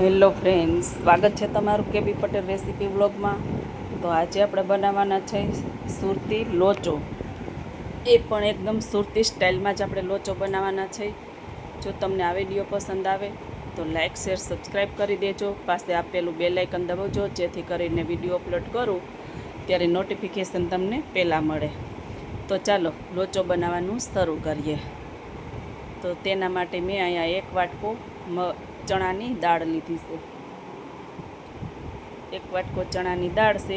Hello friends, સ્વાગત છે તમારું કેબી પટેલ રેસીપી વ્લોગમાં। તો આજે આપણે બનાવવાના છે સુરતી લોચો। એ પણ એકદમ સુરતી સ્ટાઇલમાં જ આપણે લોચો બનાવવાના છે। જો તમને આ વિડીયો પસંદ આવે તો લાઇક શેર સબસ્ક્રાઈબ કરી દેજો। પાસે આપેલું બેલ આઇકન દબાવજો, જેથી કરીને વિડીયો અપલોડ કરું ત્યારે નોટિફિકેશન તમને પહેલાં મળે। તો ચાલો લોચો બનાવવાનું શરૂ કરીએ। તો તેના માટે મેં અહીંયા એક વાટકો ચણાની દાળ લીધી છે। એક વાટકો ચણાની દાળ છે,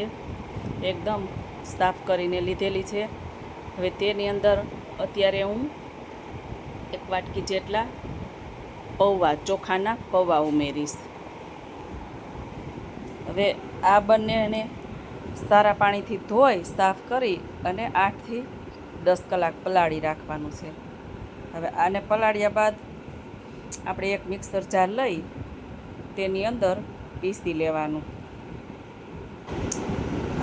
એકદમ સાફ કરીને લીધેલી છે। હવે તેની અંદર અત્યારે હું એક વાટકી જેટલા પૌવા, ચોખાના પૌવા ઉમેરીશ। હવે આ બંનેને સારા પાણીથી ધોઈ સાફ કરી અને 8 થી 10 કલાક પલાળી રાખવાનું છે। હવે આને પલાળ્યા બાદ આપણે એક મિક્સર જાર લઈ તેની અંદર પીસી લેવાનું।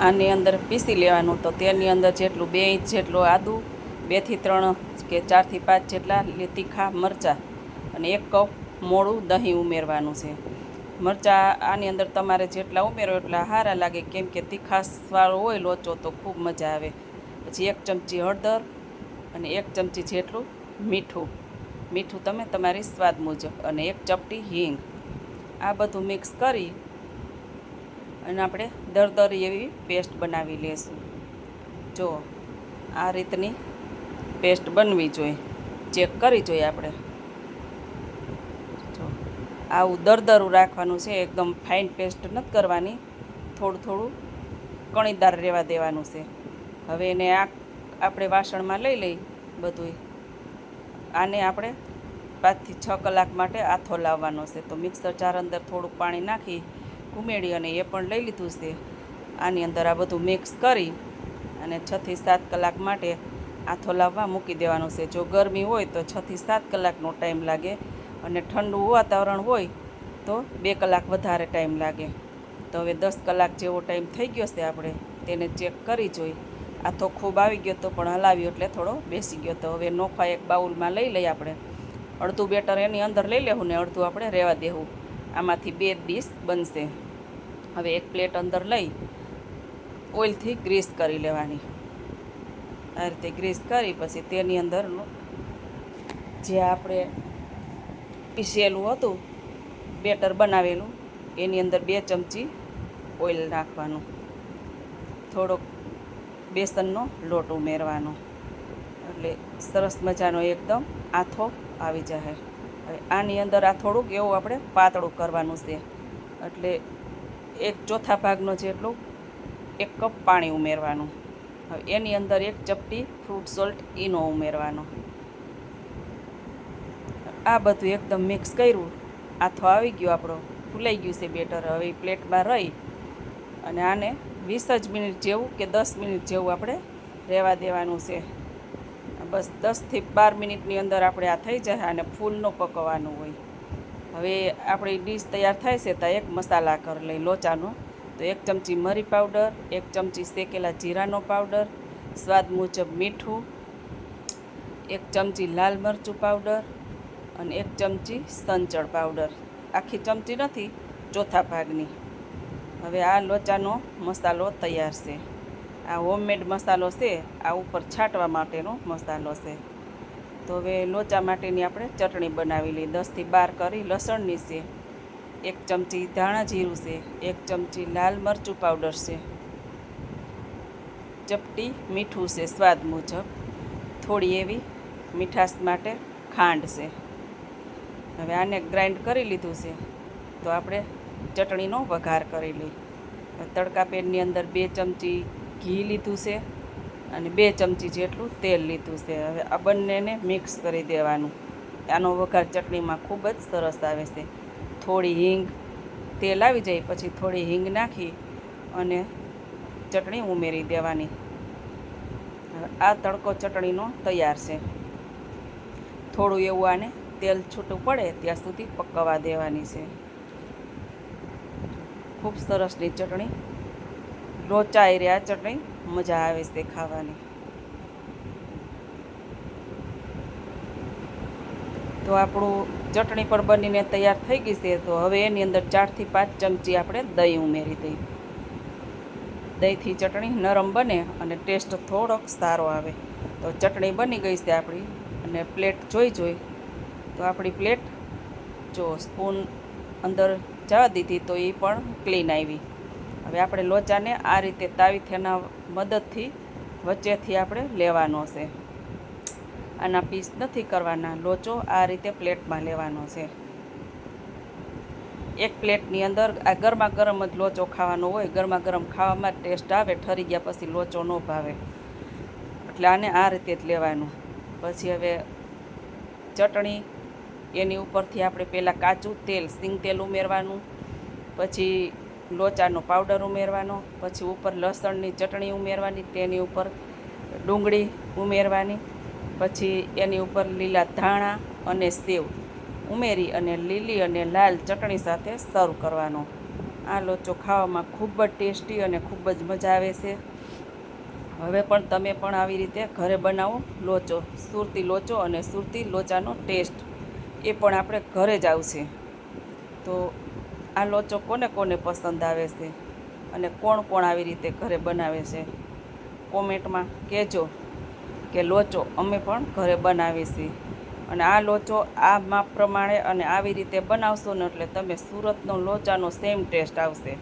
આની અંદર પીસી લેવાનું તો તેની અંદર જેટલું 2 ઇંચ જેટલું આદું, 2 થી 3 કે 4 થી 5 જેટલા તીખા મરચાં અને 1 કપ મોળું દહીં ઉમેરવાનું છે। મરચાં આની અંદર તમારે જેટલા ઉમેરો એટલા સારા લાગે, કેમ કે તીખાસવાળો હોય લોચો તો ખૂબ મજા આવે। પછી 1 ચમચી હળદર અને 1 ચમચી જેટલું મીઠું તમે તમારી સ્વાદ મુજબ, અને 1 ચપટી હિંગ। આ બધું મિક્સ કરી અને આપણે દરદરી એવી પેસ્ટ બનાવી લેશું। જો આ રીતની પેસ્ટ બનવી જોઈએ, ચેક કરી જોઈએ આપણે। જો આવું દરદરું રાખવાનું છે, એકદમ ફાઇન પેસ્ટ નથી કરવાની, થોડું કણીદાર રહેવા દેવાનું છે। હવે એને આપણે વાસણમાં લઈ બધું આને આપણે 5 થી 6 કલાક માટે આથો લાવવાનો છે। તો મિક્સર જાર અંદર થોડુંક પાણી નાખી ઉમેરી અને એ પણ લઈ લીધું છે। આની અંદર આ બધું મિક્સ કરી અને 6 થી 7 કલાક માટે આથો લાવવા મૂકી દેવાનું છે। જો ગરમી હોય તો 6 થી 7 કલાકનો ટાઈમ લાગે, અને ઠંડુ વાતાવરણ હોય તો 2 કલાક વધારે ટાઈમ લાગે। તો હવે 10 કલાક જેવો ટાઈમ થઈ ગયો છે, આપણે તેને ચેક કરી જોઈ। આથો ખૂબ આવી ગયો તો પણ હલાવ્યો એટલે થોડો બેસી ગયો। તો હવે નોખા એક બાઉલમાં લઈ આપણે અડધું બેટર એની અંદર લઈ લેવું ને અડધું આપણે રહેવા દેવું। આમાંથી 2 ડીશ બનશે। હવે એક પ્લેટ અંદર લઈ ઓઇલથી ગ્રીસ કરી લેવાની। આ રીતે ગ્રીસ કરી પછી તેની અંદર જે આપણે પીસેલું હતું બેટર બનાવેલું એની અંદર 2 ચમચી ઓઇલ નાખવાનું, થોડોક બેસનનો લોટ ઉમેરવાનો, એટલે સરસ મજાનો એકદમ આથો આવી જાય। હવે આની અંદર આ થોડુંક એવું આપણે પાતળું કરવાનું છે, એટલે 1/4 ભાગનો જેટલું 1 કપ પાણી ઉમેરવાનું। હવે એની અંદર 1 ચપટી ફ્રૂટ સોલ્ટ ઈનો ઉમેરવાનો। આ બધું એકદમ મિક્સ કર્યું, આથો આવી ગયો આપણો, ફૂલાઈ ગયું છે બેટર। હવે પ્લેટમાં રહી અને આને 20 જ મિનિટ જેવું કે 10 મિનિટ જેવું આપણે રહેવા દેવાનું છે। બસ 10 થી 12 મિનિટની અંદર આપણે આ થઈ જાય, અને ફૂલ ન પકવવાનું હોય। હવે આપણી ડીશ તૈયાર થાય છે તો એક મસાલા કરી લઈ લોચાનો। તો 1 ચમચી મરી પાવડર, 1 ચમચી શેકેલા જીરાનો પાવડર, સ્વાદ મુજબ મીઠું, 1 ચમચી લાલ મરચું પાવડર અને 1 ચમચી સંચળ પાવડર, આખી ચમચી નથી, 1/4 ભાગની। હવે આ લોચાનો મસાલો તૈયાર છે। આ હોમમેડ મસાલો છે, આ ઉપર છાંટવા માટેનો મસાલો છે। તો હવે લોચા માટેની આપણે ચટણી બનાવી લઈએ। 10 થી 12 કરી લસણની છે, 1 ચમચી ધાણા જીરું છે, 1 ચમચી લાલ મરચું પાવડર છે, ચપટી મીઠું છે સ્વાદ મુજબ, થોડી એવી મીઠાશ માટે ખાંડ છે। હવે આને ગ્રાઇન્ડ કરી લીધું છે, તો આપણે ચટણીનો વઘાર કરી લઈએ। તડકા પેનની અંદર 2 ચમચી ઘી લીધું છે અને 2 ચમચી જેટલું તેલ લીધું છે। હવે આ બંનેને મિક્સ કરી દેવાનું। આનો વઘાર ચટણીમાં ખૂબ જ સરસ આવે છે। થોડી હિંગ, તેલ આવી જાય પછી થોડી હિંગ નાખી અને ચટણી ઉમેરી દેવાની। હવે આ તડકો ચટણીનો તૈયાર છે। થોડું એવું આને તેલ છૂટું પડે ત્યાં સુધી પકવવા દેવાની છે। ખૂબ સરસની ચટણી, લોચા એ આ ચટણી મજા આવે છે ખાવાની। તો આપણું ચટણી પણ બનીને તૈયાર થઈ ગઈ છે. તો હવે એની અંદર 4 થી 5 ચમચી આપણે દહીં ઉમેરી દઈએ. દહીંથી ચટણી નરમ બને અને ટેસ્ટ થોડોક સારો આવે. તો ચટણી બની ગઈ છે આપણી, અને પ્લેટ જોઈ તો આપણી પ્લેટ જો સ્પૂન અંદર જવા દીધી તો એ પણ ક્લીન આવી. હવે આપણે લોચાને આ રીતે તાવીથાના મદદથી વચ્ચેથી આપણે લેવાનો છે. આના પીસ નથી કરવાના, લોચો આ રીતે પ્લેટમાં લેવાનો છે. એક પ્લેટની અંદર આ ગરમા ગરમ જ લોચો ખાવાનો હોય. ગરમા ગરમ ખાવામાં ટેસ્ટ આવે, ઠરી ગયા પછી લોચો ન ભાવે. એટલે આને આ રીતે જ લેવાનું. પછી હવે ચટણી, એની ઉપરથી આપણે પહેલાં કાચું તેલ, સિંગ તેલ ઉમેરવાનું, પછી લોચાનો પાવડર ઉમેરવાનો, પછી ઉપર લસણની ચટણી ઉમેરવાની, તેની ઉપર ડુંગળી ઉમેરવાની, પછી એની ઉપર લીલા ધાણા અને સેવ ઉમેરી અને લીલી અને લાલ ચટણી સાથે સર્વ કરવાનો. આ લોચો ખાવામાં ખૂબ જ ટેસ્ટી અને ખૂબ જ મજા આવે છે. હવે પણ તમે પણ આવી રીતે ઘરે બનાવો લોચો. સુરતી લોચો અને સુરતી લોચાનો ટેસ્ટ એ પણ આપણે ઘરે જ આવશે. તો આ લોચો કોને કોને પસંદ આવે છે અને કોણ કોણ આવી રીતે ઘરે બનાવે છે, કોમેન્ટમાં કહેજો કે લોચો અમે પણ ઘરે બનાવીએ છીએ. અને આ લોચો આ માપ પ્રમાણે અને આવી રીતે બનાવશો ને એટલે તમે સુરતનો લોચાનો સેમ ટેસ્ટ આવશે.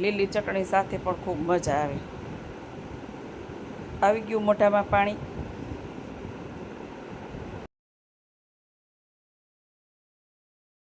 લીલી ચટણી સાથે પણ ખૂબ મજા આવે. આવી ગયું મોઢામાં પાણી.